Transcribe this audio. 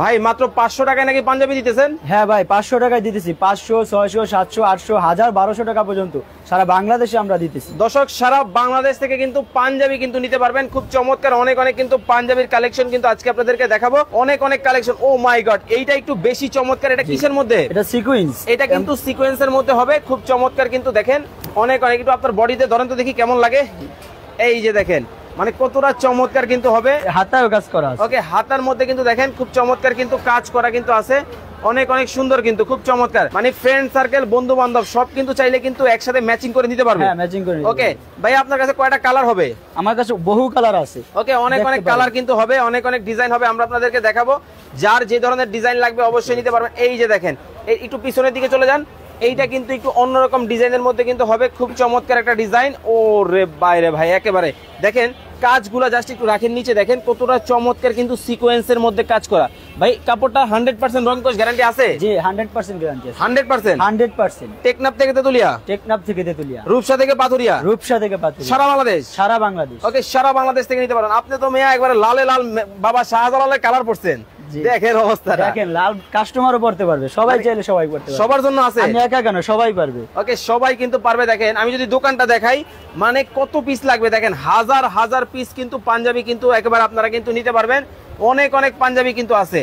ভাই মাত্র 500 টাকায় নাকি পাঞ্জাবি দিতেছেন? হ্যাঁ ভাই 500 টাকায় দিতেছি। 500, 600, 700, 800, 1000, 1200 টাকা পর্যন্ত সারা বাংলাদেশে আমরা দিতেছি। দর্শক সারা বাংলাদেশ থেকে কিন্তু পাঞ্জাবি কিন্তু নিতে পারবেন। খুব চমৎকার অনেক কিন্তু পাঞ্জাবির কালেকশন কিন্তু আজকে আপনাদেরকে দেখাবো। অনেক কালেকশন। ও মাই গড, এইটা একটু বেশি চমৎকার। এটা কিসের মধ্যে? এটা সিকোয়েন্স। এটা কিন্তু সিকোয়েন্সের মধ্যে হবে। খুব চমৎকার কিন্তু দেখেন অনেক একটু আপনার বডিতে ধরেন তো দেখি কেমন লাগে। এই যে দেখেন মানে কতটা চমৎকার কিন্তু হবে। হাতায়ও কাজ করা আছে। ওকে, হাতার মধ্যে কিন্তু দেখেন খুব চমৎকার কিন্তু কাজ করা কিন্তু আছে। অনেক সুন্দর কিন্তু খুব চমৎকার। মানে ফ্রেন্ড সার্কেল, বন্ধু বান্ধব সব কিন্তু চাইলে কিন্তু একসাথে ম্যাচিং করে নিতে পারবে। হ্যাঁ, ম্যাচিং করে। ওকে ভাই, আপনার কাছে কয়টা কালার হবে? আমার কাছে বহু কালার আছে। ওকে, অনেক কালার কিন্তু হবে, অনেক ডিজাইন হবে। আমরা আপনাদেরকে দেখাবো। যার যে ধরনের ডিজাইন লাগবে অবশ্যই নিতে পারবেন। এই যে দেখেন, এই একটু পিছনের দিকে চলে যান। এইটা কিন্তু একটু অন্যরকম ডিজাইনের মধ্যে কিন্তু হবে। খুব চমৎকার একটা ডিজাইন। ও রে বাইরে ভাই, একেবারে দেখেন কাজগুলা জাস্ট একটু রাখেন নিচে, দেখেন কতটা চমৎকার কিন্তু সিকোয়েন্সের মধ্যে কাজ করা। ভাই কাপড়টা 100% রং কোশ গ্যারান্টি আছে? জি 100% গ্যারান্টি আছে। 100%? 100%। টেকনাফ থেকে তেতুলিয়া? টেকনাফ থেকে তেতুলিয়া। রূপসা থেকে পাথুরিয়া? রূপসা থেকে পাথুরিয়া। সারা বাংলাদেশ? সারা বাংলাদেশ। ওকে, সারা বাংলাদেশ থেকে নিতে পারেন। আপনি তো মেয়া একবারে লালে লাল বাবা শাহজালালের কালার পড়ছেন। দেখেন অবস্থা, দেখেন লাল কাস্টমারও পড়তে পারবে, সবাই চাইলে সবাই পড়তে পারবে। সবার জন্য আছে, আমি একা কেন, সবাই পারবে। ওকে, সবাই কিন্তু পারবে। দেখেন আমি যদি দোকানটা দেখাই মানে কত পিস লাগবে দেখেন, হাজার হাজার পিস কিন্তু পাঞ্জাবি কিন্তু একেবারে আপনারা কিন্তু নিতে পারবেন। অনেক পাঞ্জাবি কিন্তু আছে।